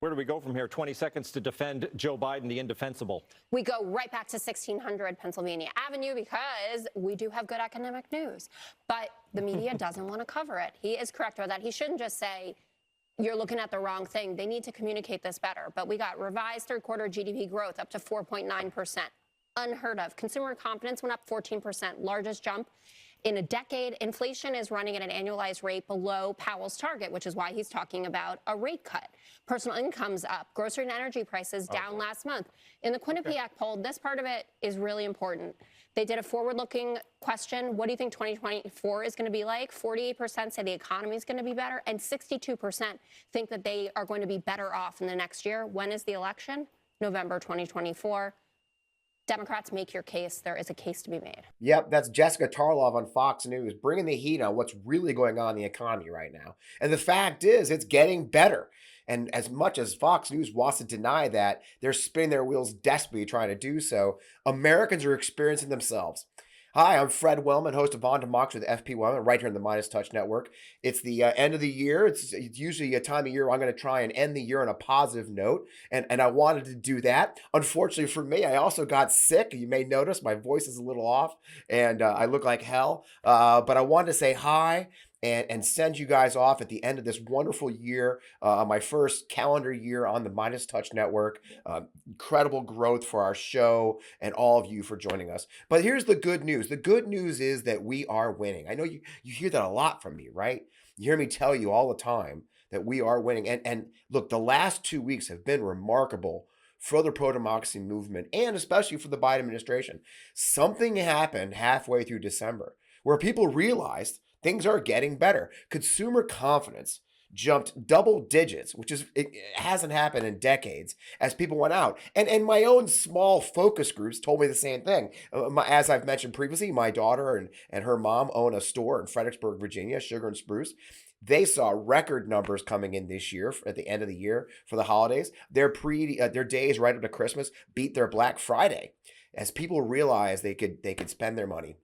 Where do we go from here? 20 seconds to defend Joe Biden, the indefensible. We go right back to 1600 Pennsylvania Avenue because we do have good academic news. But the media doesn't want to cover it. He is correct about that. He shouldn't just say, you're looking at the wrong thing. They need to communicate this better. But we got revised third quarter GDP growth up to 4.9%. Unheard of. Consumer confidence went up 14%, largest jump in a decade. Inflation is running at an annualized rate below Powell's target, which is why he's talking about a rate cut. Personal income's up. Grocery and energy prices down last month. In the Quinnipiac poll, this part of it is really important. They did a forward-looking question. What do you think 2024 is going to be like? 48% say the economy is going to be better, and 62% think that they are going to be better off in the next year. When is the election? November 2024. Democrats, make your case. There is a case to be made. Yep, that's Jessica Tarlov on Fox News, bringing the heat on what's really going on in the economy right now. And the fact is, it's getting better. And as much as Fox News wants to deny that, they're spinning their wheels desperately trying to do so. Americans are experiencing themselves. Hi, I'm Fred Wellman, host of On Democracy with FP Wellman, right here in the MeidasTouch Network. It's the end of the year. It's usually a time of year where I'm going to try and end the year on a positive note, and I wanted to do that. Unfortunately for me, I also got sick. You may notice my voice is a little off, and I look like hell. But I wanted to say hi and send you guys off at the end of this wonderful year, my first calendar year on the MeidasTouch Network. Incredible growth for our show and all of you for joining us. But here's the good news. The good news is that we are winning. I know you hear that a lot from me, right? You hear me tell you all the time that we are winning. And look, the last 2 weeks have been remarkable for the pro-democracy movement and especially for the Biden administration. Something happened halfway through December where people realized things are getting better. Consumer confidence jumped double digits, which it hasn't happened in decades, as people went out. And my own small focus groups told me the same thing. As I've mentioned previously, my daughter and her mom own a store in Fredericksburg, Virginia, Sugar and Spruce. They saw record numbers coming in this year at the end of the year for the holidays. Their days right up to Christmas beat their Black Friday as people realized they could spend their money.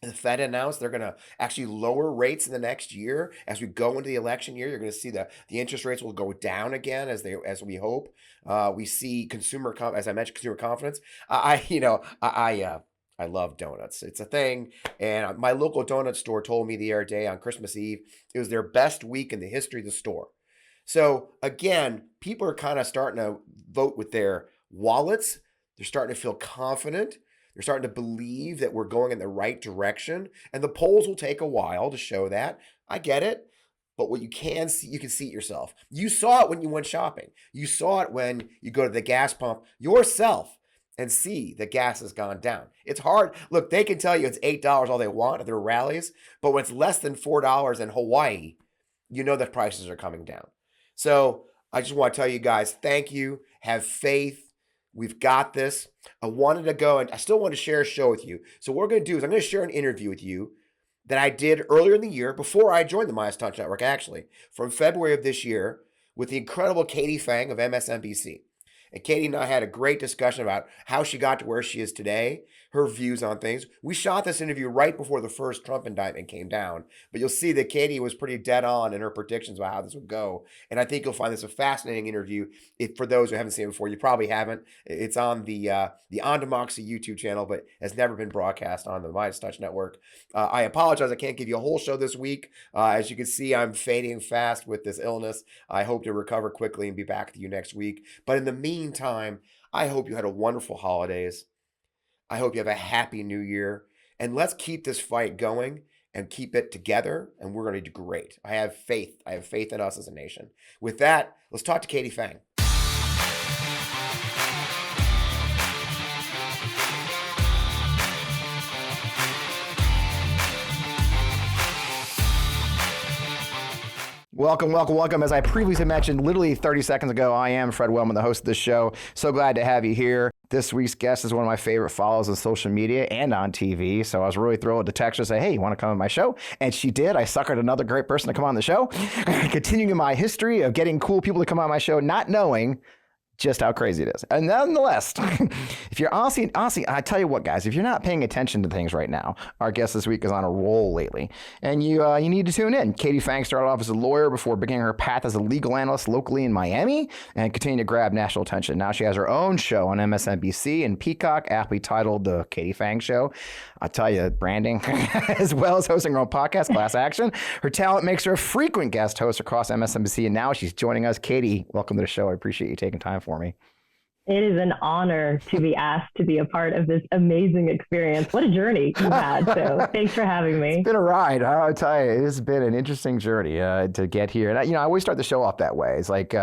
The Fed announced they're going to actually lower rates in the next year. As we go into the election year, you're going to see the interest rates will go down again as we hope. We see consumer confidence. I love donuts. It's a thing. And my local donut store told me the other day on Christmas Eve, it was their best week in the history of the store. So again, people are kind of starting to vote with their wallets. They're starting to feel confident. They're starting to believe that we're going in the right direction. And the polls will take a while to show that. I get it. But what you can see it yourself. You saw it when you went shopping. You saw it when you go to the gas pump yourself and see the gas has gone down. It's hard. Look, they can tell you it's $8 all they want at their rallies. But when it's less than $4 in Hawaii, you know that prices are coming down. So I just want to tell you guys, thank you. Have faith. We've got this. I wanted to go and I still want to share a show with you. So what we're going to do is I'm going to share an interview with you that I did earlier in the year before I joined the MeidasTouch Network, actually, from February of this year with the incredible Katie Phang of MSNBC. And Katie and I had a great discussion about how she got to where she is today, her views on things. We shot this interview right before the first Trump indictment came down. But you'll see that Katie was pretty dead on in her predictions about how this would go. And I think you'll find this a fascinating interview. For those who haven't seen it before, you probably haven't. It's on the On Democracy YouTube channel, but has never been broadcast on the MeidasTouch Network. I apologize. I can't give you a whole show this week. As you can see, I'm fading fast with this illness. I hope to recover quickly and be back with you next week. But in the meantime, I hope you had a wonderful holidays. I hope you have a happy new year. And let's keep this fight going and keep it together. And we're going to do great. I have faith. I have faith in us as a nation. With that, let's talk to Katie Fang. Welcome, welcome, welcome. As I previously mentioned, literally 30 seconds ago, I am Fred Wellman, the host of this show. So glad to have you here. This week's guest is one of my favorite follows on social media and on TV. So I was really thrilled to text her and say, hey, you want to come on my show? And she did. I suckered another great person to come on the show. Continuing my history of getting cool people to come on my show, not knowing just how crazy it is. And nonetheless, if you're honestly, I tell you what, guys, if you're not paying attention to things right now, our guest this week is on a roll lately, and you need to tune in. Katie Phang started off as a lawyer before beginning her path as a legal analyst locally in Miami and continued to grab national attention. Now she has her own show on MSNBC and Peacock, aptly titled The Katie Phang Show. I tell you, branding, as well as hosting her own podcast, Class Action. Her talent makes her a frequent guest host across MSNBC, and now she's joining us. Katie, welcome to the show. I appreciate you taking time for me. It is an honor to be asked to be a part of this amazing experience. What a journey you've had. So thanks for having me. It's been a ride. I'll tell you, it's been an interesting journey to get here. And I always start the show off that way. It's like,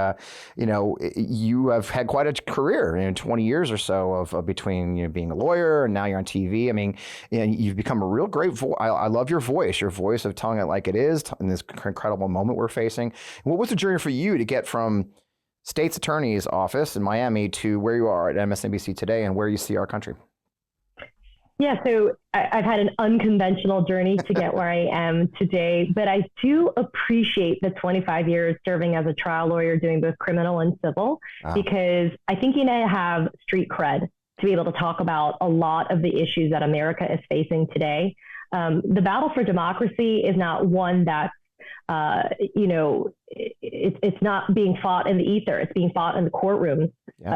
you have had quite a career, 20 years or so of between being a lawyer and now you're on TV. I mean, you've become a real great voice. I love your voice of telling it like it is in this incredible moment we're facing. What was the journey for you to get from state's attorney's office in Miami to where you are at MSNBC today and where you see our country? Yeah, so I've had an unconventional journey to get where I am today, but I do appreciate the 25 years serving as a trial lawyer doing both criminal and civil, because I think you need to have street cred to be able to talk about a lot of the issues that America is facing today. The battle for democracy is not one that it's not being fought in the ether. It's being fought in the courtrooms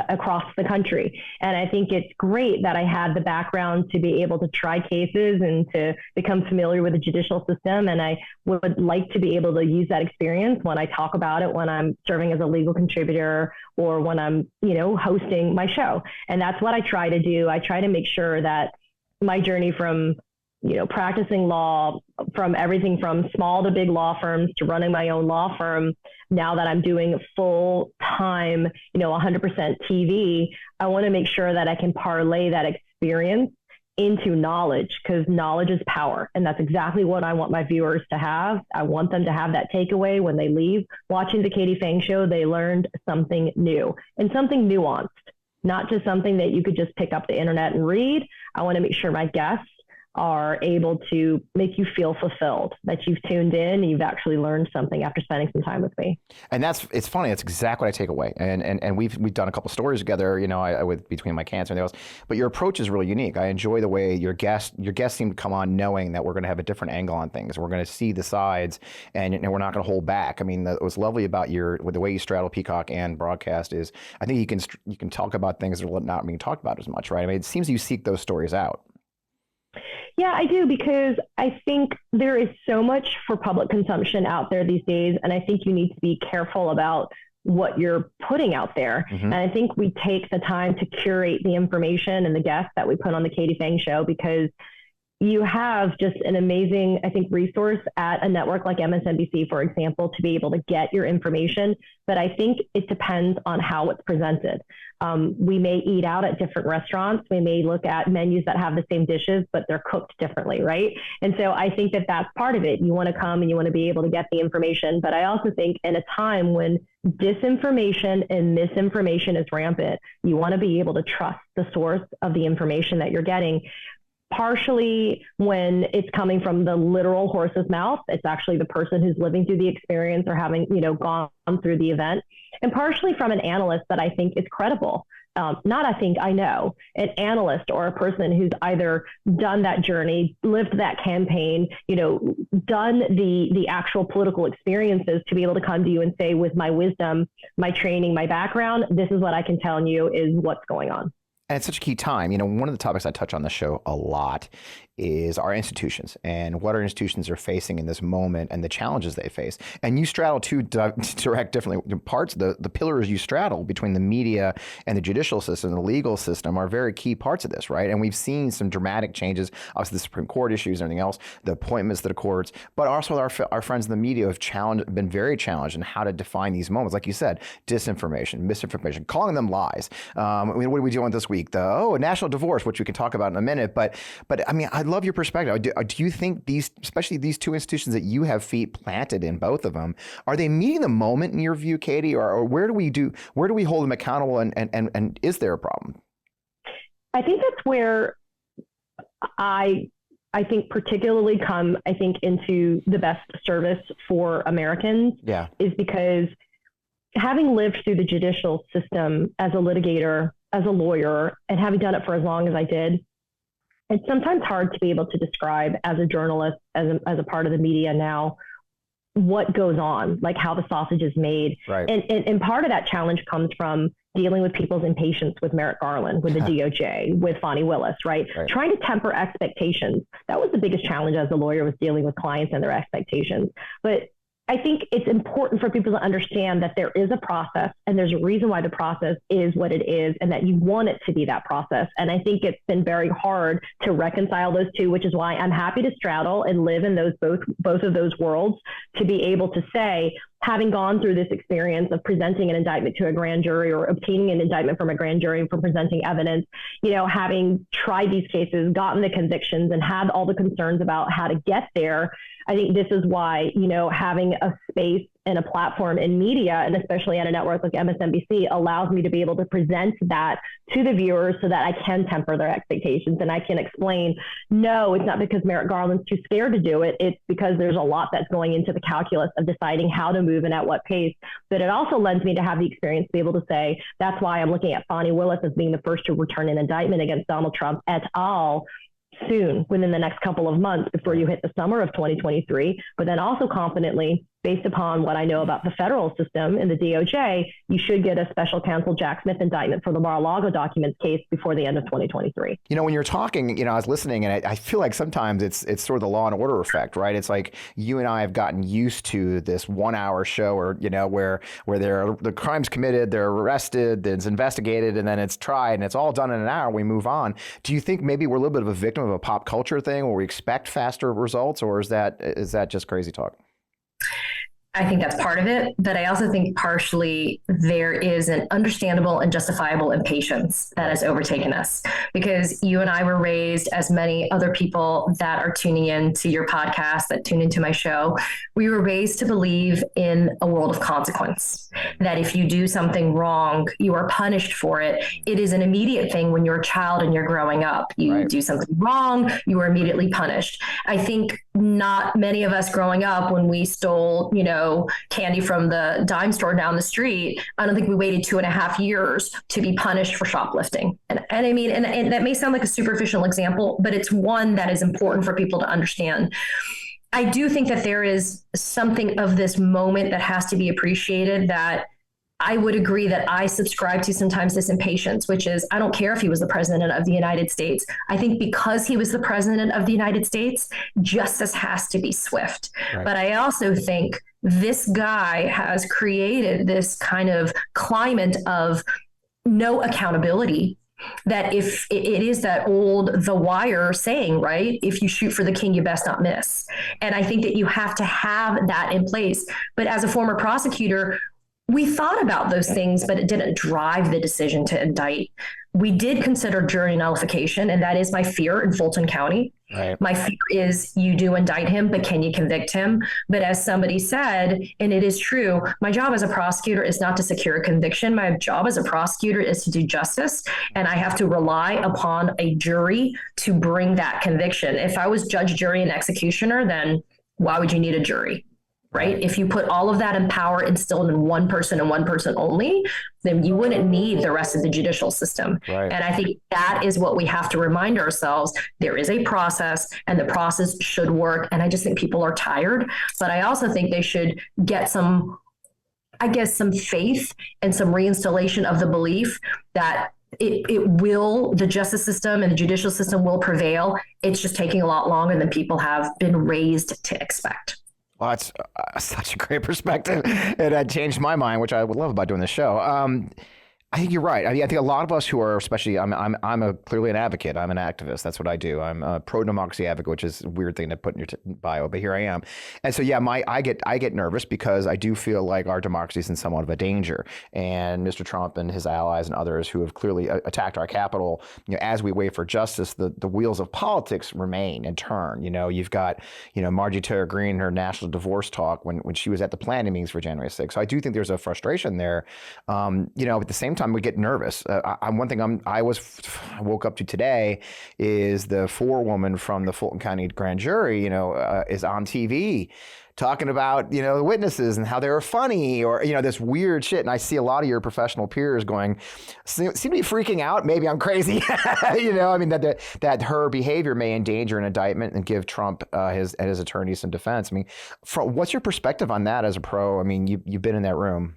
across the country. And I think it's great that I had the background to be able to try cases and to become familiar with the judicial system. And I would like to be able to use that experience when I talk about it, when I'm serving as a legal contributor or when I'm, hosting my show. And that's what I try to do. I try to make sure that my journey from practicing law, from everything from small to big law firms to running my own law firm, now that I'm doing full time, 100% TV, I want to make sure that I can parlay that experience into knowledge, because knowledge is power. And that's exactly what I want my viewers to have. I want them to have that takeaway when they leave watching the Katie Phang Show. They learned something new and something nuanced, not just something that you could just pick up the internet and read. I want to make sure my guests are able to make you feel fulfilled, that you've tuned in and you've actually learned something after spending some time with me. And it's funny. That's exactly what I take away. And we've done a couple stories together, with between my cancer and everything else. But your approach is really unique. I enjoy the way your guests seem to come on knowing that we're going to have a different angle on things. We're going to see the sides, and we're not going to hold back. I mean, what's lovely about with the way you straddle Peacock and broadcast is, I think you can talk about things that are not being talked about as much, right? I mean, it seems you seek those stories out. Yeah, I do, because I think there is so much for public consumption out there these days. And I think you need to be careful about what you're putting out there. Mm-hmm. And I think we take the time to curate the information and the guests that we put on the Katie Phang Show, because you have just an amazing, I think, resource at a network like MSNBC, for example, to be able to get your information. But I think it depends on how it's presented. We may eat out at different restaurants. We may look at menus that have the same dishes, but they're cooked differently, right? And so I think that that's part of it. You want to come and you want to be able to get the information. But I also think in a time when disinformation and misinformation is rampant, you want to be able to trust the source of the information that you're getting. Partially when it's coming from the literal horse's mouth, it's actually the person who's living through the experience or having, gone through the event. And partially from an analyst that I think is credible. I know, an analyst or a person who's either done that journey, lived that campaign, done the actual political experiences to be able to come to you and say, with my wisdom, my training, my background, this is what I can tell you is what's going on. And it's such a key time. One of the topics I touch on the show a lot is our institutions and what our institutions are facing in this moment and the challenges they face. And you straddle two direct different parts. The pillars you straddle between the media and the judicial system, the legal system, are very key parts of this, right? And we've seen some dramatic changes, obviously the Supreme Court issues and everything else, the appointments to the courts, but also our friends in the media have been very challenged in how to define these moments. Like you said, disinformation, misinformation, calling them lies. What are we doing this week? A national divorce, which we can talk about in a minute. But I mean, I love your perspective. Do you think especially these two institutions that you have feet planted in, both of them, are they meeting the moment in your view, Katie, or where do we hold them accountable, and is there a problem? I think that's where I think particularly come into the best service for Americans. Yeah. Is because having lived through the judicial system as a litigator, as a lawyer, and having done it for as long as I did, it's sometimes hard to be able to describe as a journalist, as a part of the media now, what goes on, like how the sausage is made. Right. And part of that challenge comes from dealing with people's impatience with Merrick Garland, with the DOJ, with Fani Willis, right? Trying to temper expectations. That was the biggest challenge as a lawyer, was dealing with clients and their expectations. But I think it's important for people to understand that there is a process, and there's a reason why the process is what it is, and that you want it to be that process. And I think it's been very hard to reconcile those two, which is why I'm happy to straddle and live in those both of those worlds, to be able to say, having gone through this experience of presenting an indictment to a grand jury, or obtaining an indictment from a grand jury for presenting evidence, having tried these cases, gotten the convictions, and had all the concerns about how to get there, I think this is why, having a space and a platform in media, and especially at a network like MSNBC, allows me to be able to present that to the viewers so that I can temper their expectations, and I can explain, no, it's not because Merrick Garland's too scared to do it. It's because there's a lot that's going into the calculus of deciding how to move and at what pace. But it also lends me to have the experience to be able to say, that's why I'm looking at Fani Willis as being the first to return an indictment against Donald Trump et al. Soon, within the next couple of months, before you hit the summer of 2023, but then also confidently, based upon what I know about the federal system and the DOJ, you should get a special counsel Jack Smith indictment for the Mar-a-Lago documents case before the end of 2023. When you're talking, I was listening, and I feel like sometimes it's sort of the Law and Order effect, right? It's like you and I have gotten used to this 1 hour show, or where the crime's committed, they're arrested, then it's investigated, and then it's tried, and it's all done in an hour. We move on. Do you think maybe we're a little bit of a victim of a pop culture thing, where we expect faster results, or is that just crazy talk? I think that's part of it, but I also think partially there is an understandable and justifiable impatience that has overtaken us, because you and I were raised, as many other people that are tuning in to your podcast, that tune into my show, we were raised to believe in a world of consequence, that if you do something wrong, you are punished for it. It is an immediate thing when you're a child and you're growing up. You do something wrong, you are immediately punished. I think not many of us growing up, when we stole, candy from the dime store down the street, I don't think we waited 2.5 years to be punished for shoplifting. And I mean, and that may sound like a superficial example, but it's one that is important for people to understand. I do think that there is something of this moment that has to be appreciated, that I would agree that I subscribe to sometimes this impatience, which is, I don't care if he was the president of the United States. I think because he was the president of the United States, justice has to be swift. Right. But I also think this guy has created this kind of climate of no accountability, that if it is that old The Wire saying, right? If you shoot for the king, you best not miss. And I think that you have to have that in place. But as a former prosecutor, we thought about those things, but it didn't drive the decision to indict. We did consider jury nullification, and that is my fear in Fulton County. Right. My fear is you do indict him, but can you convict him? But as somebody said, and it is true, my job as a prosecutor is not to secure a conviction. My job as a prosecutor is to do justice, and I have to rely upon a jury to bring that conviction. If I was judge, jury, and executioner, then why would you need a jury? Right? If you put all of that in power instilled in one person and one person only, then you wouldn't need the rest of the judicial system. Right. And I think that is what we have to remind ourselves. There is a process, and the process should work. And I just think people are tired, but I also think they should get some faith and some reinstallation of the belief that the justice system and the judicial system will prevail. It's just taking a lot longer than people have been raised to expect. Well, that's such a great perspective. It had changed my mind, which I would love about doing this show. I think you're right. I think a lot of us who are, especially, I'm clearly an advocate. I'm an activist. That's what I do. I'm a pro-democracy advocate, which is a weird thing to put in your bio, but here I am. And so, yeah, I get nervous because I do feel like our democracy is in somewhat of a danger. And Mr. Trump and his allies and others who have clearly attacked our Capitol, as we wait for justice, the wheels of politics remain and turn. You've got, Marjorie Taylor Greene, her national divorce talk when she was at the planning meetings for January 6th. So I do think there's a frustration there. At the same time, we get nervous. One thing I woke up to today is the forewoman from the Fulton County grand jury, is on TV talking about, you know, the witnesses and how they were funny or, you know, this weird shit. And I see a lot of your professional peers seem to be freaking out. Maybe I'm crazy. You know, I mean, that her behavior may endanger an indictment and give Trump his attorneys some defense. I mean, what's your perspective on that as a pro? I mean, you've been in that room.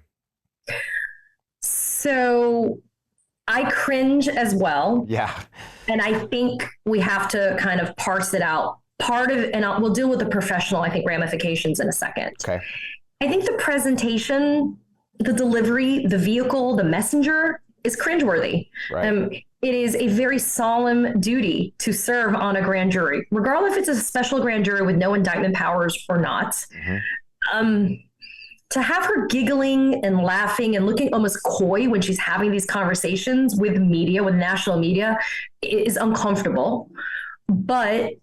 So I cringe as well. Yeah. And I think we have to kind of parse it out. We'll deal with the professional, I think, ramifications in a second. Okay. I think the presentation, the delivery, the vehicle, the messenger is cringeworthy. Right. It is a very solemn duty to serve on a grand jury, regardless if it's a special grand jury with no indictment powers or not. Mm-hmm. To have her giggling and laughing and looking almost coy when she's having these conversations with media, with national media, is uncomfortable. But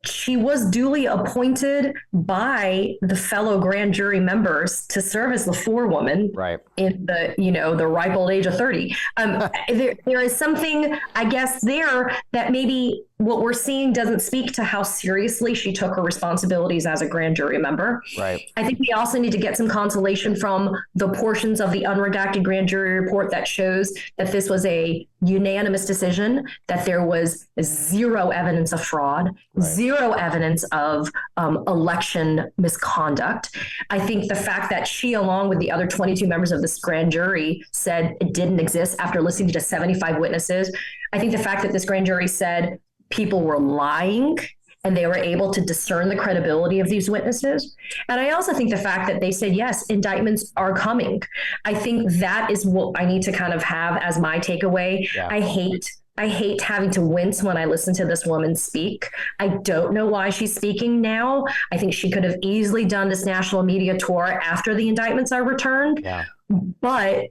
she was duly appointed by the fellow grand jury members to serve as the forewoman in the ripe old age of 30. There is something, I guess, there that maybe what we're seeing doesn't speak to how seriously she took her responsibilities as a grand jury member. Right. I think we also need to get some consolation from the portions of the unredacted grand jury report that shows that this was a unanimous decision, that there was zero evidence of fraud, zero evidence of election misconduct. I think the fact that she, along with the other 22 members of this grand jury, said it didn't exist after listening to 75 witnesses. I think the fact that this grand jury said people were lying and they were able to discern the credibility of these witnesses. And I also think the fact that they said, yes, indictments are coming. I think that is what I need to kind of have as my takeaway. Yeah. I hate having to wince when I listen to this woman speak. I don't know why she's speaking now. I think she could have easily done this national media tour after the indictments are returned. Yeah. But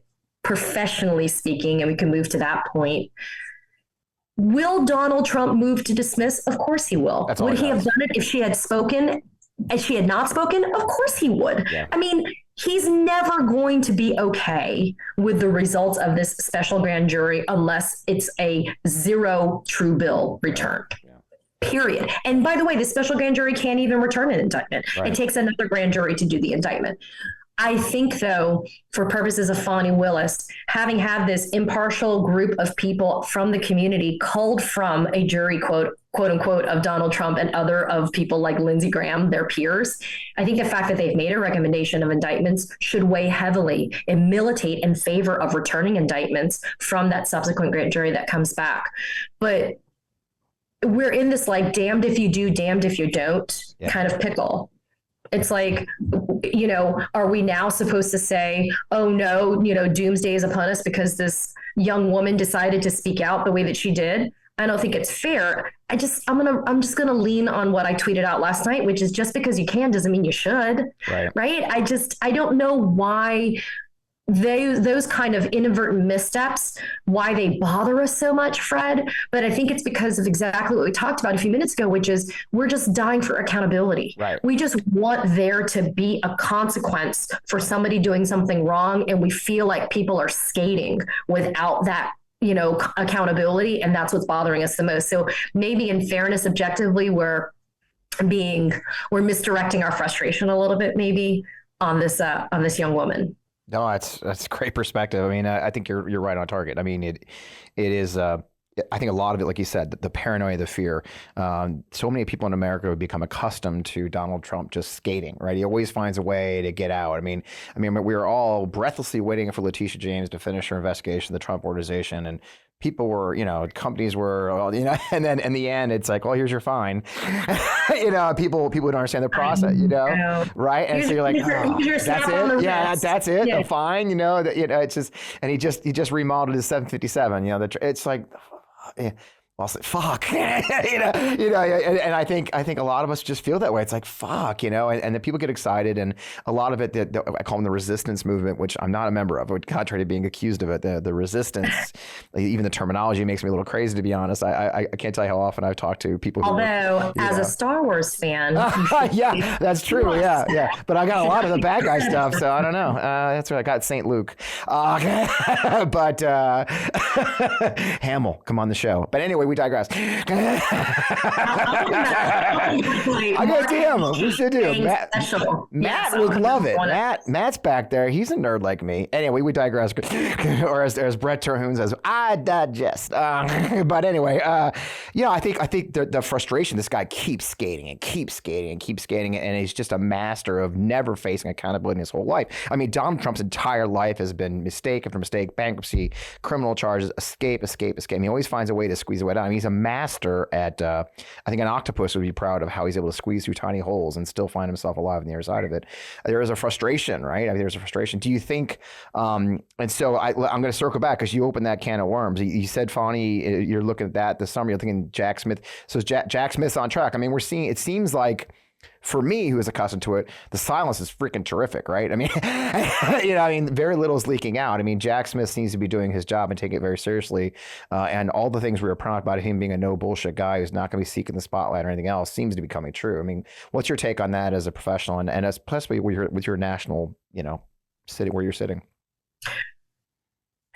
professionally speaking, and we can move to that point, will Donald Trump move to dismiss? Of course he will. Would he have done it if she had spoken? If she had not spoken? Of course he would. Yeah. I mean, he's never going to be okay with the results of this special grand jury unless it's a zero true bill returned. Yeah. Period. And by the way, the special grand jury can't even return an indictment. Right. It takes another grand jury to do the indictment. I think, though, for purposes of Fani Willis, having had this impartial group of people from the community culled from a jury, quote unquote, of Donald Trump and other of people like Lindsey Graham, their peers, I think the fact that they've made a recommendation of indictments should weigh heavily and militate in favor of returning indictments from that subsequent grand jury that comes back. But we're in this like damned if you do, damned if you don't kind of pickle. It's like, you know, are we now supposed to say, oh, no, you know, doomsday is upon us because this young woman decided to speak out the way that she did? I don't think it's fair. I'm just going to lean on what I tweeted out last night, which is just because you can doesn't mean you should. Right. I don't know why those kind of inadvertent missteps, why they bother us so much, Fred. But I think it's because of exactly what we talked about a few minutes ago, which is we're just dying for accountability. Right. We just want there to be a consequence for somebody doing something wrong. And we feel like people are skating without that, you know, accountability. And that's what's bothering us the most. So maybe in fairness, objectively, we're misdirecting our frustration a little bit, maybe on this young woman. No, that's great perspective. I mean, I think you're right on target. I mean, it is. I think a lot of it, like you said, the paranoia, the fear. So many people in America have become accustomed to Donald Trump just skating, right? He always finds a way to get out. I mean, we were all breathlessly waiting for Letitia James to finish her investigation of the Trump organization, and people were, you know, companies were, you know, and then in the end, it's like, well, here's your fine. You know, people don't understand the process, you know, right? And so you're like, that's it. Yeah, that's it. Yeah. The fine, you know, it's just, and he just remodeled his 757. You know, it's like, well, fuck, you know, and I think a lot of us just feel that way. It's like, fuck, you know, and the people get excited, and a lot of it, I call them the resistance movement, which I'm not a member of, contrary to being accused of it. The resistance, even the terminology makes me a little crazy, to be honest. I can't tell you how often I've talked to people who as a Star Wars fan. Yeah, that's true. Yeah. But I got a lot of the bad guy stuff, so I don't know. That's right. I got St. Luke. But Hamill, come on the show. But anyway, Anyway, we digress. I got to him. We should do. Matt would love it. Matt's back there. He's a nerd like me. Anyway, we digress. Or as Brett Terhune says, I digest. But anyway, I think the frustration, this guy keeps skating and keeps skating and keeps skating, and he's just a master of never facing accountability in his whole life. I mean, Donald Trump's entire life has been mistake after mistake, bankruptcy, criminal charges, escape. He always finds a way to squeeze away down. I mean, he's a master at, I think an octopus would be proud of how he's able to squeeze through tiny holes and still find himself alive on the other side of it. There is a frustration, right? I mean, there's a frustration. Do you think, and so I'm going to circle back because you opened that can of worms. You said, Fani, you're looking at that this summer, you're thinking Jack Smith. So Jack Smith's on track. I mean, we're seeing, it seems like, for me, who is accustomed to it, the silence is freaking terrific, right? I mean, very little is leaking out. I mean, Jack Smith seems to be doing his job and taking it very seriously. And all the things we were proud about him being a no bullshit guy who's not going to be seeking the spotlight or anything else seems to be coming true. I mean, what's your take on that as a professional and especially with your national, city where you're sitting?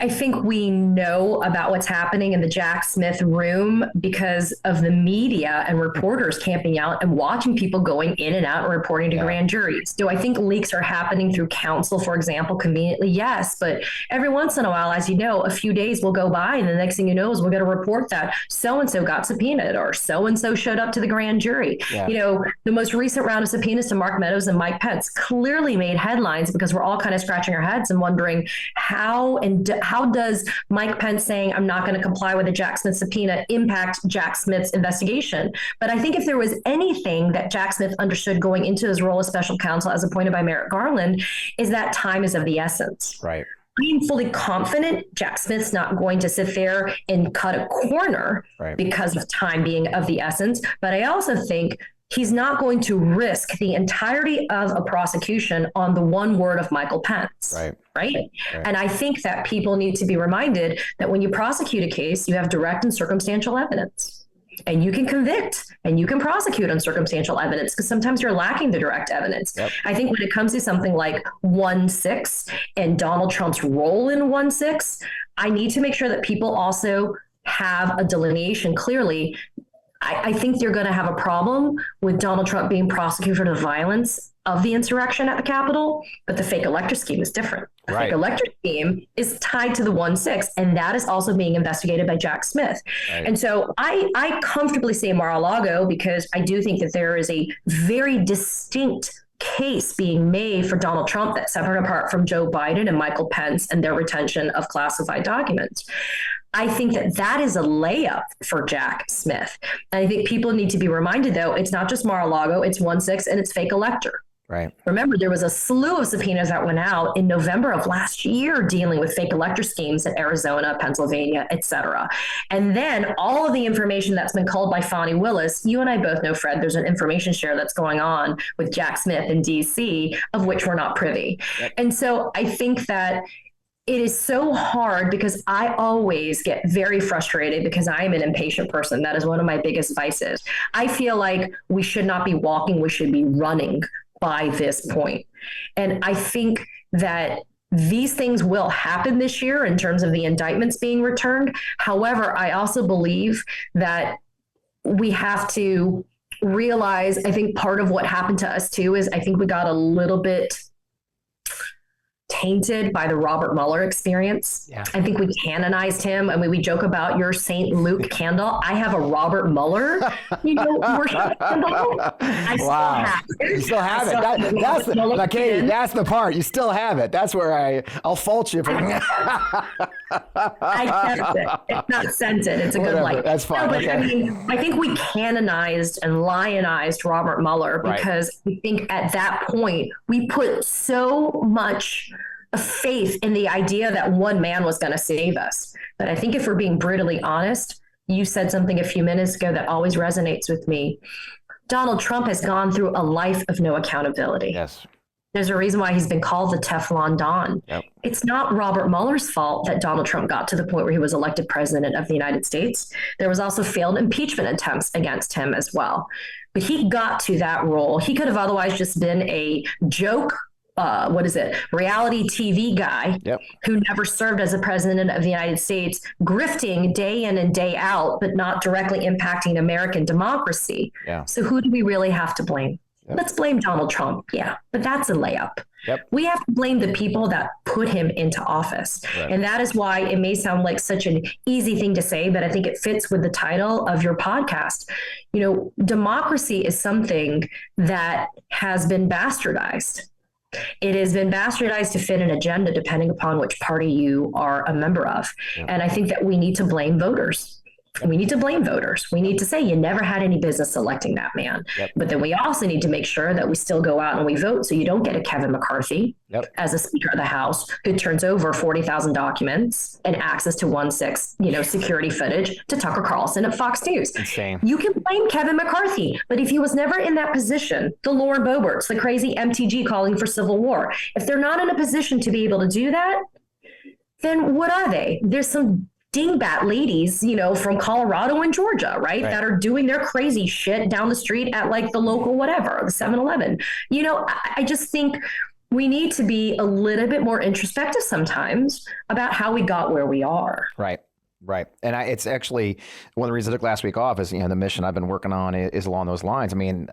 I think we know about what's happening in the Jack Smith room because of the media and reporters camping out and watching people going in and out and reporting to grand juries. Do I think leaks are happening through counsel, for example, conveniently? Yes. But every once in a while, as you know, a few days will go by and the next thing you know is we'll get a report that so-and-so got subpoenaed or so-and-so showed up to the grand jury. Yeah. The most recent round of subpoenas to Mark Meadows and Mike Pence clearly made headlines because we're all kind of scratching our heads and wondering how does Mike Pence saying, I'm not going to comply with the Jack Smith subpoena impact Jack Smith's investigation? But I think if there was anything that Jack Smith understood going into his role as special counsel as appointed by Merrick Garland is that time is of the essence. Right. I'm fully confident Jack Smith's not going to sit there and cut a corner because of time being of the essence. But I also think he's not going to risk the entirety of a prosecution on the one word of Michael Pence. Right. And I think that people need to be reminded that when you prosecute a case, you have direct and circumstantial evidence. And you can convict and you can prosecute on circumstantial evidence because sometimes you're lacking the direct evidence. Yep. I think when it comes to something like 1-6 and Donald Trump's role in 1-6, I need to make sure that people also have a delineation clearly. I think you're going to have a problem with Donald Trump being prosecuted for the violence of the insurrection at the Capitol, but the fake elector scheme is different. The fake elector scheme is tied to the 1-6, and that is also being investigated by Jack Smith. And so I comfortably say Mar-a-Lago because I do think that there is a very distinct case being made for Donald Trump that's separate apart from Joe Biden and Michael Pence and their retention of classified documents. I think that is a layup for Jack Smith. And I think people need to be reminded, though, it's not just Mar-a-Lago, it's 1-6 and it's fake elector. Right. Remember, there was a slew of subpoenas that went out in November of last year dealing with fake elector schemes in Arizona, Pennsylvania, et cetera. And then all of the information that's been culled by Fani Willis, you and I both know, Fred, there's an information share that's going on with Jack Smith in D.C., of which we're not privy. Yep. And so I think that it is so hard because I always get very frustrated because I am an impatient person. That is one of my biggest vices. I feel like we should not be walking, we should be running by this point. And I think that these things will happen this year in terms of the indictments being returned. However, I also believe that we have to realize, I think part of what happened to us too is I think we got a little bit tainted by the Robert Mueller experience. Yeah. I think we canonized him. I mean, we joke about your St. Luke candle. I have a Robert Mueller, worship candle. I still have it. You still have it. Katie, that's the part. You still have it. That's where I'll fault you for I kept it. It's not scented. It's a good light. That's fine. No, but I mean, I think we canonized and lionized Robert Mueller because I think at that point we put so much faith in the idea that one man was going to save us. But I think if we're being brutally honest, you said something a few minutes ago that always resonates with me. Donald Trump has gone through a life of no accountability. Yes. There's a reason why he's been called the Teflon Don. Yep. It's not Robert Mueller's fault that Donald Trump got to the point where he was elected president of the United States. There was also failed impeachment attempts against him as well. But he got to that role. He could have otherwise just been a joke reality TV guy who never served as a president of the United States, grifting day in and day out, but not directly impacting American democracy. Yeah. So who do we really have to blame? Let's blame Donald Trump. Yeah, but that's a layup. We have to blame the people that put him into office. And that is why it may sound like such an easy thing to say, but I think it fits with the title of your podcast. You know, democracy is something that has been bastardized. It has been bastardized to fit an agenda depending upon which party you are a member of. And I think that we need to blame voters. We need to blame voters. We need to say you never had any business electing that man. But then we also need to make sure that we still go out and we vote so you don't get a Kevin McCarthy as a Speaker of the House who turns over 40,000 documents and access to 1/6, security footage to Tucker Carlson at Fox News. Insane. You can blame Kevin McCarthy, but if he was never in that position, the Lauren Boeberts, the crazy MTG calling for civil war, if they're not in a position to be able to do that, then what are they? There's some dingbat ladies, from Colorado and Georgia, right? That are doing their crazy shit down the street at like the local whatever, the 7-Eleven. I just think we need to be a little bit more introspective sometimes about how we got where we are. Right. And it's actually one of the reasons I took last week off is, the mission I've been working on is along those lines. I mean,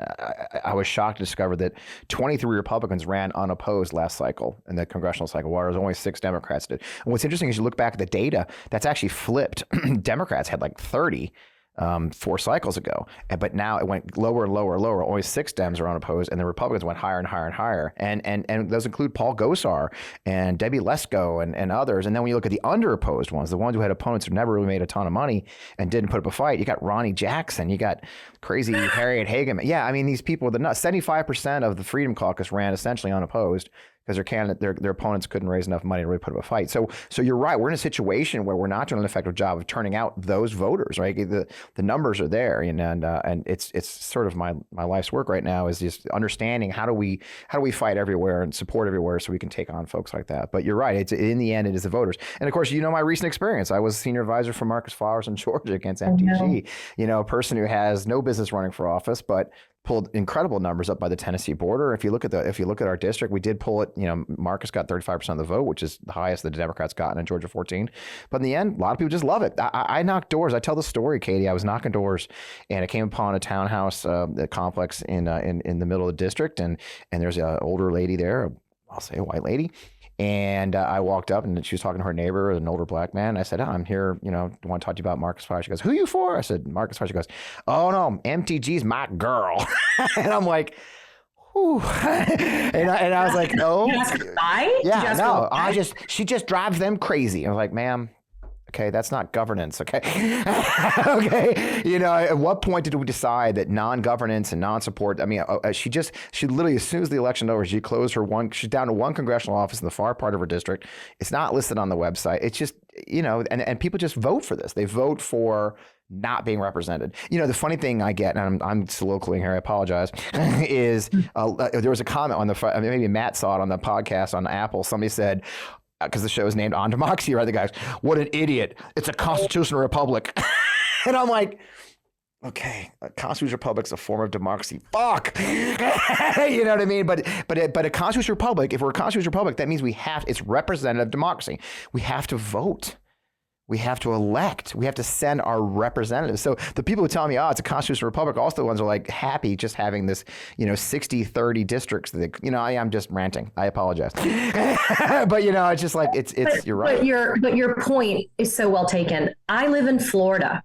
I was shocked to discover that 23 Republicans ran unopposed last cycle in the congressional cycle, whereas only 6 Democrats did. And what's interesting is you look back at the data, that's actually flipped. Democrats had like 30 4 cycles ago, but now it went lower and lower and lower. Only 6 Dems are unopposed, and the Republicans went higher and higher and higher. And those include Paul Gosar and Debbie Lesko and others. And then when you look at the underopposed ones, the ones who had opponents who never really made a ton of money and didn't put up a fight, you got Ronnie Jackson, you got crazy Harriet Hageman. Yeah, I mean, these people, 75% of the Freedom Caucus ran essentially unopposed, because their opponents couldn't raise enough money to really put up a fight. So you're right. We're in a situation where we're not doing an effective job of turning out those voters, right? The numbers are there, and it's sort of my life's work right now is just understanding how do we fight everywhere and support everywhere so we can take on folks like that. But you're right. It's in the end, it is the voters. And of course, my recent experience. I was a senior advisor for Marcus Flowers in Georgia against MTG. A person who has no business running for office, but pulled incredible numbers up by the Tennessee border. If you look at our district, we did pull it. Marcus got 35% of the vote, which is the highest that the Democrats gotten in Georgia 14. But in the end, a lot of people just love it. I knocked doors. I tell the story, Katie. I was knocking doors, and I came upon a townhouse complex in the middle of the district, and there's an older lady there. I'll say a white lady. And I walked up, and she was talking to her neighbor, an older black man. I said, I'm here, want to talk to you about Marcus Fire. She goes, who are you for? I said, Marcus Fire. She goes, oh, no, MTG's my girl. And I'm like, whew. and I was like, oh. Yeah, no, she just drives them crazy. I was like, ma'am, okay, that's not governance, okay? Okay, at what point did we decide that non-governance and non-support, I mean, she literally, as soon as the election over, she closed she's down to 1 congressional office in the far part of her district. It's not listed on the website. It's just, and people just vote for this. They vote for not being represented. The funny thing I get, and I'm soliloquying here, I apologize, is there was a comment on maybe Matt saw it on the podcast on Apple. Somebody said, because the show is named On Democracy, right? The guys, what an idiot. It's a constitutional republic. And I'm like, okay, a constitutional republic's a form of democracy. Fuck. You know what I mean? But a constitutional republic, if we're a constitutional republic, that means it's representative democracy. We have to vote. We have to elect. We have to send our representatives. So the people who tell me, it's a constitutional republic, also the ones who are like happy just having this, 60-30 districts. I'm just ranting. I apologize. But it's just like you're right. But your point is so well taken. I live in Florida.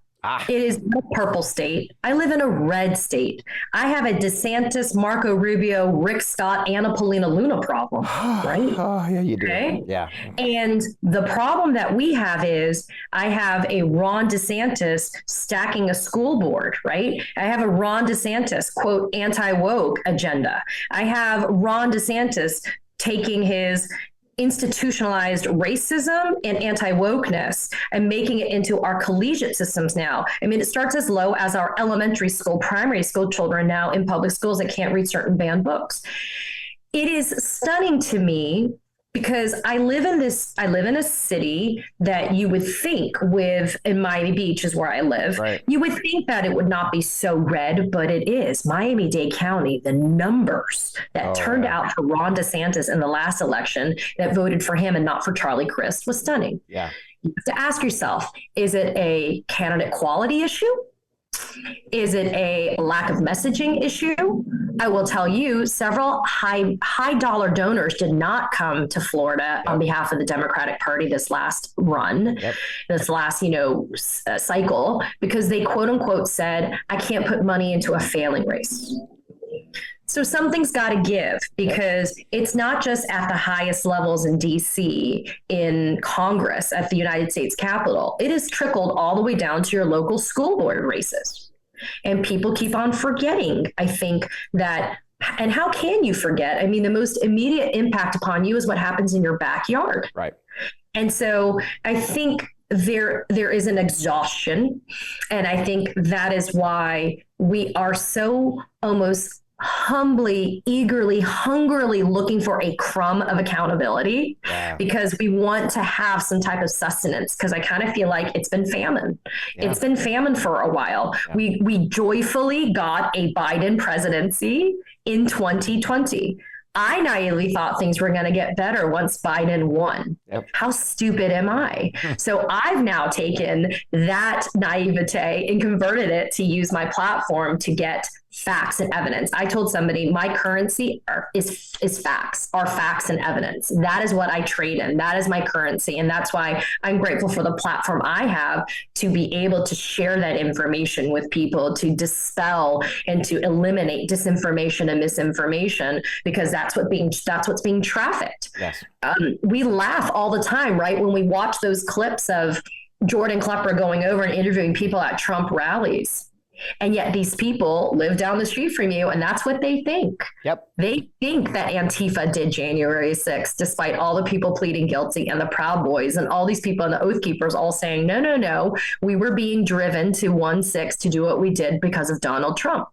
It is a purple state. I live in a red state. I have a DeSantis, Marco Rubio, Rick Scott, Anna Paulina Luna problem, right? Oh, yeah, you do. Okay? Yeah. And the problem that we have is I have a Ron DeSantis stacking a school board, right? I have a Ron DeSantis, quote, anti-woke agenda. I have Ron DeSantis taking his institutionalized racism and anti-wokeness and making it into our collegiate systems now. I mean, it starts as low as our elementary school, primary school children now in public schools that can't read certain banned books. It is stunning to me because I live in a city that you would think in Miami Beach is where I live. Right. You would think that it would not be so red, but it is. Miami-Dade County, the numbers that turned out for Ron DeSantis in the last election that voted for him and not for Charlie Crist was stunning. Yeah. You have to ask yourself, is it a candidate quality issue? Is it a lack of messaging issue? I will tell you, several high dollar donors did not come to Florida on behalf of the Democratic Party this last run, this last, cycle, because they quote unquote said, I can't put money into a failing race. So something's got to give, because it's not just at the highest levels in DC, in Congress, at the United States Capitol. It has trickled all the way down to your local school board races. And people keep on forgetting, I think, that, and how can you forget? I mean, the most immediate impact upon you is what happens in your backyard. Right. And so I think there is an exhaustion. And I think that is why we are so almost humbly, eagerly, hungrily looking for a crumb of accountability, because we want to have some type of sustenance, because I kind of feel like it's been famine. It's been famine for a while. We joyfully got a Biden presidency in 2020. I naively thought things were going to get better once Biden won. How stupid am I? So I've now taken that naivete and converted it to use my platform to get facts and evidence. I told somebody my currency is facts, are facts and evidence. That is what I trade in. That is my currency. And that's why I'm grateful for the platform I have to be able to share that information with people, to dispel and to eliminate disinformation and misinformation, because that's what's being trafficked. Yes. We laugh all the time, right? When we watch those clips of Jordan Klepper going over and interviewing people at Trump rallies. And yet these people live down the street from you, and that's what they think. They think that Antifa did January 6th, despite all the people pleading guilty and the Proud Boys and all these people and the Oath Keepers all saying, no, we were being driven to 1-6 to do what we did because of Donald Trump.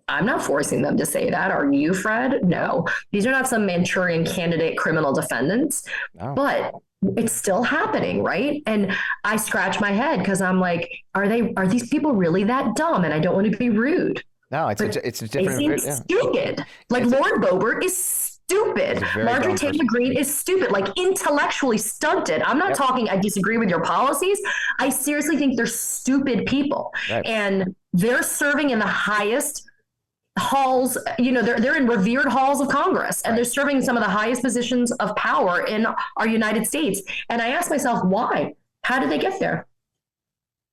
I'm not forcing them to say that. Are you, Fred? No. These are not some Manchurian candidate criminal defendants, but it's still happening, right? And I scratch my head because I'm like, are these people really that dumb? And I don't want to be rude. No, it's a different. They seem stupid. Like Lauren Boebert is stupid. Marjorie Taylor Greene is stupid, like intellectually stunted. I'm not talking, I disagree with your policies. I seriously think they're stupid people. And they're serving in the highest halls, they're in revered halls of Congress, and they're serving some of the highest positions of power in our United States. And I ask myself, why? How did they get there?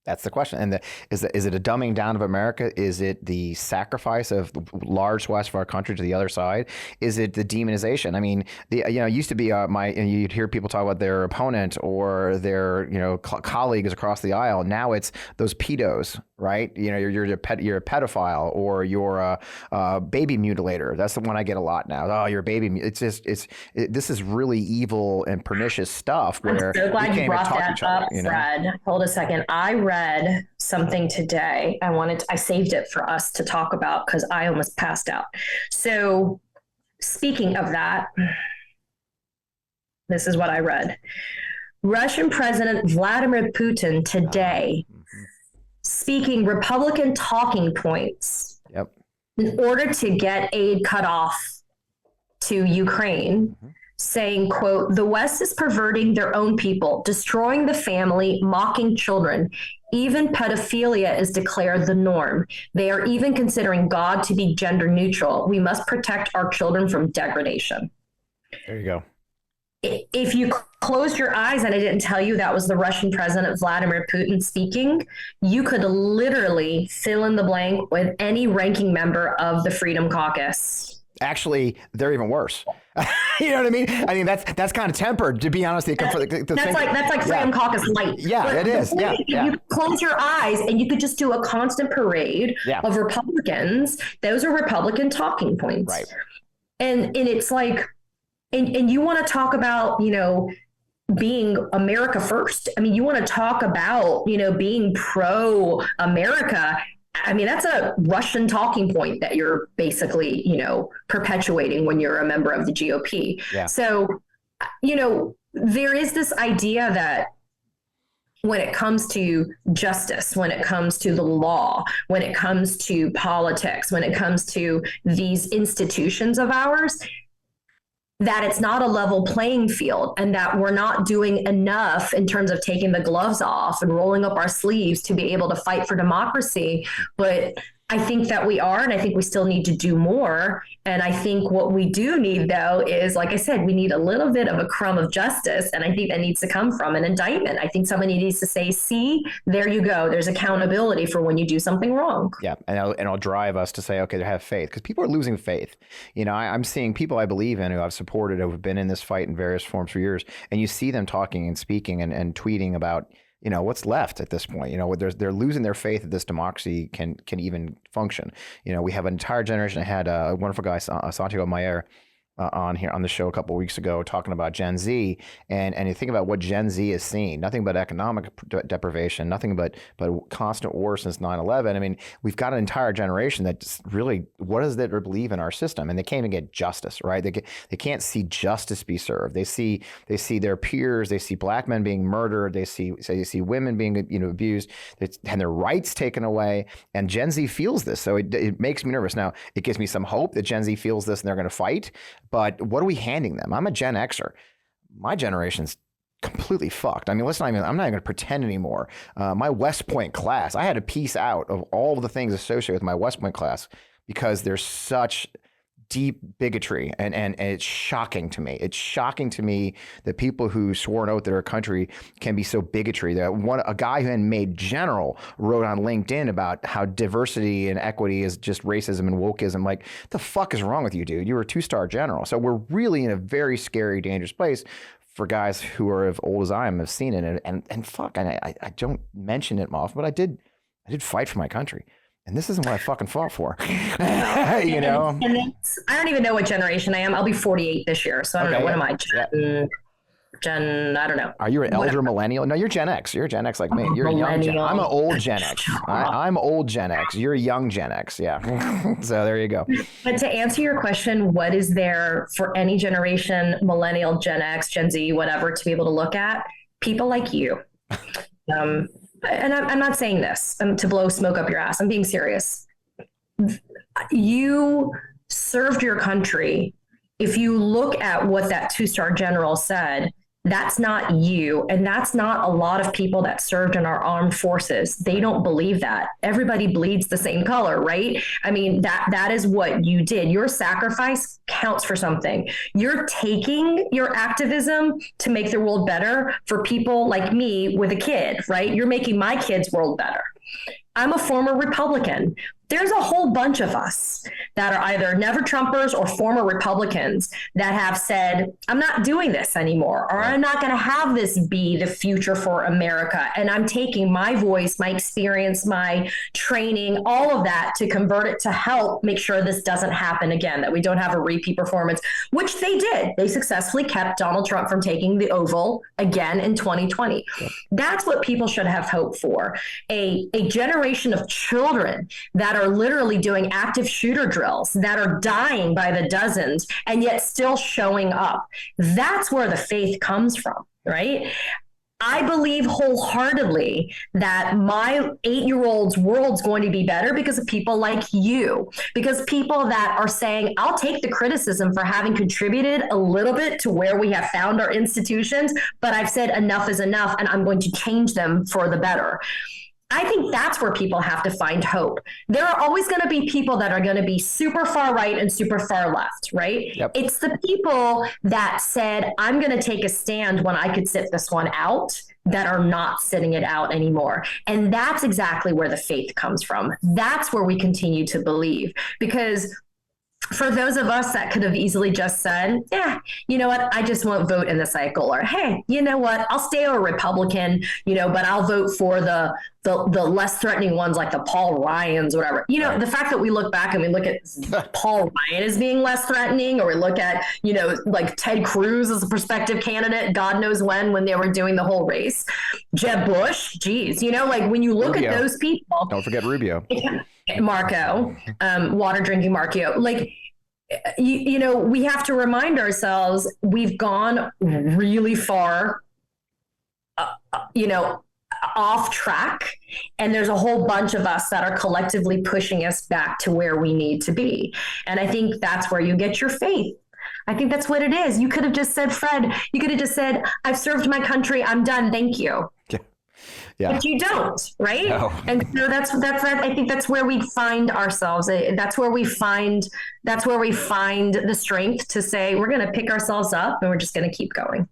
That's the question. And is it a dumbing down of America? Is it the sacrifice of large swaths of our country to the other side? Is it the demonization? I mean, it used to be you'd hear people talk about their opponent or their colleagues across the aisle. Now it's those pedos, right? You're a pedophile, or you're a baby mutilator. That's the one I get a lot now. Oh, you're a baby. This is really evil and pernicious stuff. Where I'm so glad you brought that up, Fred. Hold a second. I read something today. I saved it for us to talk about because I almost passed out. So speaking of that, this is what I read. Russian President Vladimir Putin today speaking Republican talking points in order to get aid cut off to Ukraine. Saying, quote, the West is perverting their own people, destroying the family, mocking children. Even pedophilia is declared the norm. They are even considering God to be gender neutral. We must protect our children from degradation. There you go. If you closed your eyes and I didn't tell you that was the Russian President Vladimir Putin speaking, you could literally fill in the blank with any ranking member of the Freedom Caucus. Actually, they're even worse. You know what I mean? I mean, that's kind of tempered, to be honest. That's like Freedom Caucus light. Yeah, it is. If you close your eyes and you could just do a constant parade of Republicans, those are Republican talking points. Right. And it's like, and you want to talk about, being America first. I mean, you want to talk about, being pro-America. I mean, that's a Russian talking point that you're basically, perpetuating when you're a member of the GOP. Yeah. So there is this idea that when it comes to justice, when it comes to the law, when it comes to politics, when it comes to these institutions of ours, that it's not a level playing field and that we're not doing enough in terms of taking the gloves off and rolling up our sleeves to be able to fight for democracy. But I think that we are, and I think we still need to do more. And I think what we do need, though, is, like I said, we need a little bit of a crumb of justice. And I think that needs to come from an indictment. I think somebody needs to say, see, there you go. There's accountability for when you do something wrong. Yeah. And it'll drive us to say, okay, to have faith, because people are losing faith. I'm seeing people I believe in who I've supported, who have been in this fight in various forms for years. And you see them talking and speaking and tweeting about, what's left at this point. They're losing their faith that this democracy can even function. We have an entire generation. I had a wonderful guy, Santiago Mayer, on here on the show a couple of weeks ago talking about Gen Z, and you think about what Gen Z is seeing, nothing but economic deprivation, nothing but constant war since 9/11. I mean, we've got an entire generation that's really, what does that believe in our system? And they can't even get justice, right? They can't see justice be served. They see their peers, they see black men being murdered, they see women being abused, and their rights taken away. And Gen Z feels this, so it makes me nervous. Now, it gives me some hope that Gen Z feels this and they're going to fight. But what are we handing them? I'm a Gen Xer. My generation's completely fucked. I mean, I'm not even going to pretend anymore. My West Point class, I had to piece out of all of the things associated with my West Point class because there's such deep bigotry, and it's shocking to me. It's shocking to me that people who swore an oath that our country can be so bigotry. A guy who had made general wrote on LinkedIn about how diversity and equity is just racism and wokeism. Like, the fuck is wrong with you, dude? You were a 2-star general. So we're really in a very scary, dangerous place for guys who are as old as I am, have seen it. And fuck, and I don't mention it often, but I did fight for my country. And this isn't what I fucking fought for, And I don't even know what generation I am. I'll be 48 this year. So I don't know. What am I? Gen, I don't know. Are you an elder millennial? No, you're Gen X. You're Gen X like me. You're a young Gen. I'm an old Gen X. I'm old Gen X. You're a young Gen X. Yeah. So there you go. But to answer your question, what is there for any generation, millennial, Gen X, Gen Z, whatever, to be able to look at? People like you. And I'm not saying this to blow smoke up your ass. I'm being serious. You served your country. If you look at what that 2-star general said, that's not you. And that's not a lot of people that served in our armed forces. They don't believe that. Everybody bleeds the same color, right? I mean, that is what you did. Your sacrifice counts for something. You're taking your activism to make the world better for people like me with a kid, right? You're making my kid's world better. I'm a former Republican. There's a whole bunch of us that are either never Trumpers or former Republicans that have said, I'm not doing this anymore, or I'm not going to have this be the future for America. And I'm taking my voice, my experience, my training, all of that to convert it to help make sure this doesn't happen again, that we don't have a repeat performance, which they did. They successfully kept Donald Trump from taking the Oval again in 2020. Yeah. That's what people should have hope for. A generation of children that are literally doing active shooter drills, that are dying by the dozens, and yet still showing up. That's where the faith comes from, right? I believe wholeheartedly that my 8-year-old's world's going to be better because of people like you, because people that are saying, I'll take the criticism for having contributed a little bit to where we have found our institutions, but I've said enough is enough, and I'm going to change them for the better. I think that's where people have to find hope. There are always going to be people that are going to be super far right and super far left, right? Yep. It's the people that said, I'm going to take a stand when I could sit this one out, that are not sitting it out anymore. And that's exactly where the faith comes from. That's where we continue to believe, because for those of us that could have easily just said, yeah, you know what, I just won't vote in the cycle, or, hey, you know what, I'll stay a Republican, but I'll vote for the less threatening ones like the Paul Ryans, whatever. The fact that we look back and we look at Paul Ryan as being less threatening, or we look at, like Ted Cruz as a prospective candidate, God knows when they were doing the whole race. Jeb Bush, geez, like when you look Rubio. At those people. Don't forget Rubio. Marco, water drinking Marco, like we have to remind ourselves we've gone really far, off track. And there's a whole bunch of us that are collectively pushing us back to where we need to be. And I think that's where you get your faith. I think that's what it is. You could have just said, Fred, I've served my country. I'm done. Thank you. Yeah. But you don't, right? No. And so that's I think that's where we find ourselves. That's where we find the strength to say we're going to pick ourselves up and we're just going to keep going.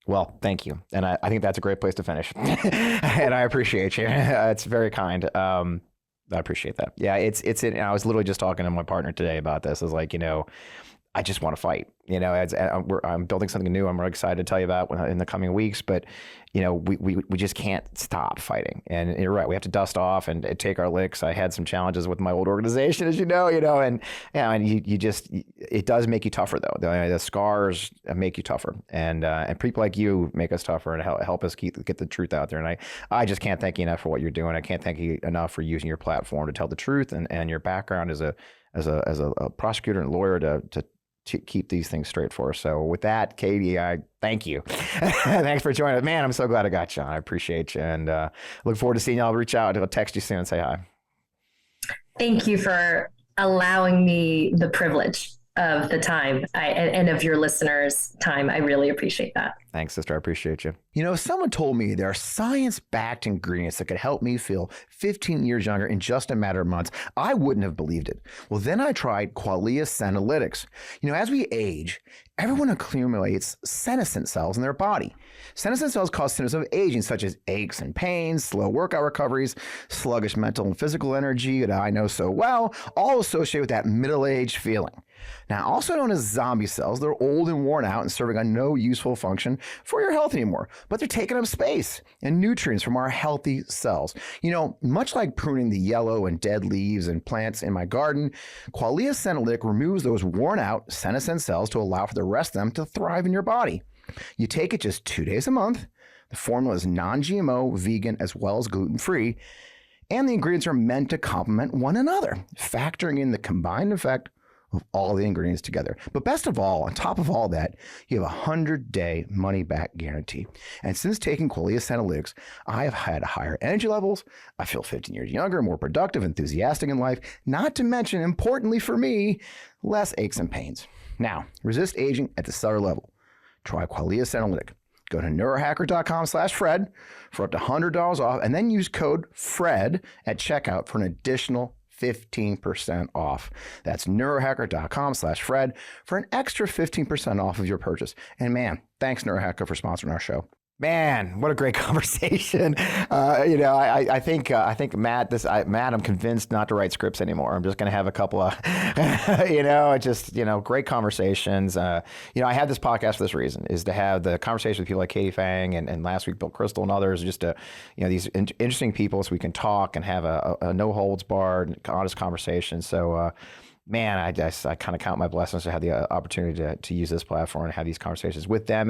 Well, thank you. And I think that's a great place to finish. And I appreciate you. It's very kind. I appreciate that. Yeah, I was literally just talking to my partner today about this. I was like, I just want to fight. I'm building something new. I'm really excited to tell you about in the coming weeks. But we just can't stop fighting. And you're right. We have to dust off and take our licks. I had some challenges with my old organization, as and it does make you tougher though. The scars make you tougher, and people like you make us tougher and help us get the truth out there. And I just can't thank you enough for what you're doing. I can't thank you enough for using your platform to tell the truth and your background as a prosecutor and lawyer to keep these things straight for us. So with that, Katie, I thank you. Thanks for joining us. Man, I'm so glad I got you on. I appreciate you. And look forward to seeing you. I'll reach out. I'll text you soon and say hi. Thank you for allowing me the privilege of the time and of your listeners' time. I really appreciate that. Thanks, sister. I appreciate you. Someone told me there are science-backed ingredients that could help me feel 15 years younger in just a matter of months. I wouldn't have believed it. Well, then I tried Qualia Senolytics. As we age, everyone accumulates senescent cells in their body. Senescent cells cause symptoms of aging, such as aches and pains, slow workout recoveries, sluggish mental and physical energy that I know so well, all associated with that middle-aged feeling. Now, also known as zombie cells, they're old and worn out and serving on no useful function for your health anymore, but they're taking up space and nutrients from our healthy cells. Much like pruning the yellow and dead leaves and plants in my garden, Qualia Senolytic removes those worn out senescent cells to allow for the rest of them to thrive in your body. You take it just 2 days a month. The formula is non-GMO, vegan, as well as gluten-free, and the ingredients are meant to complement one another, factoring in the combined effect of all the ingredients together. But best of all, on top of all that, you have a 100-day money-back guarantee. And since taking Qualia Senolytics, I have had higher energy levels. I feel 15 years younger, more productive, enthusiastic in life. Not to mention, importantly for me, less aches and pains. Now, resist aging at the cellular level. Try Qualia Senolytic. Go to neurohacker.com/Fred for up to $100 off, and then use code FRED at checkout for an additional 15% off. That's neurohacker.com/Fred for an extra 15% off of your purchase. And man, thanks Neurohacker for sponsoring our show. Man, what a great conversation. I think Matt, I'm convinced not to write scripts anymore. I'm just going to have a couple of, great conversations. I have this podcast for this reason, is to have the conversation with people like Katie Phang and last week, Bill Crystal and others, just to, these interesting people so we can talk and have a no holds barred, honest conversation. So, man, I kind of count my blessings to have the opportunity to use this platform and have these conversations with them.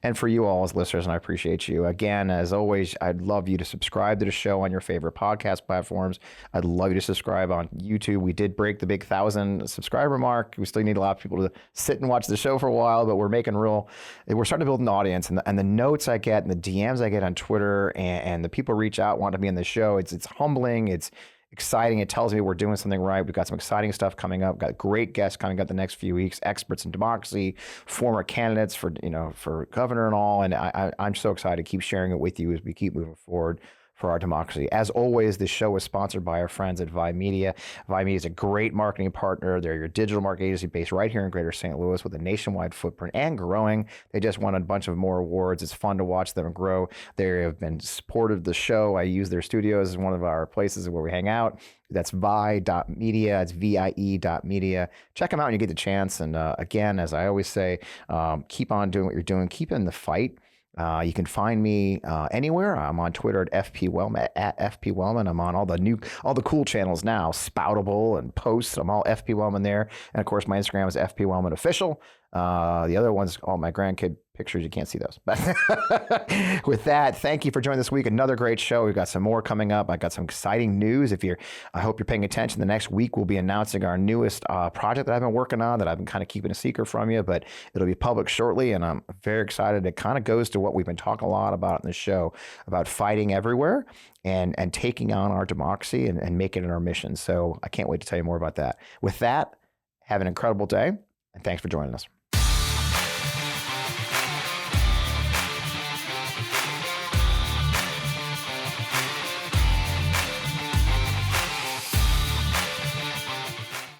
And for you all as listeners, and I appreciate you. Again, as always, I'd love you to subscribe to the show on your favorite podcast platforms. I'd love you to subscribe on YouTube. We did break the big 1,000 subscriber mark. We still need a lot of people to sit and watch the show for a while, but we're starting to build an audience. And the notes I get and the DMs I get on Twitter and the people reach out, want to be on the show, it's humbling. It's exciting. It tells me we're doing something right. We've got some exciting stuff coming up. We've got great guests coming up the next few weeks, experts in democracy, former candidates for governor and all. And I'm so excited to keep sharing it with you as we keep moving forward for our democracy. As always, this show is sponsored by our friends at Vi Media. Vi Media is a great marketing partner. They're your digital marketing agency based right here in Greater St. Louis with a nationwide footprint and growing. They just won a bunch of more awards. It's fun to watch them grow. They have been supportive of the show. I use their studios as one of our places where we hang out. That's vi.media. It's VIE.media. Check them out when you get the chance. And again, as I always say, keep on doing what you're doing. Keep in the fight. You can find me anywhere. I'm on Twitter at FPWellman, at FPWellman. I'm on all the cool channels now, Spoutable and Posts. I'm all FPWellman there. And of course, my Instagram is FPWellman Official. The other one's all my grandkid pictures. You can't see those. But with that, thank you for joining this week. Another great show. We've got some more coming up. I got some exciting news. I hope you're paying attention. The next week we'll be announcing our newest project that I've been working on that I've been kind of keeping a secret from you, but it'll be public shortly. And I'm very excited. It kind of goes to what we've been talking a lot about in the show, about fighting everywhere and taking on our democracy and making it our mission. So I can't wait to tell you more about that. With that, have an incredible day, and thanks for joining us.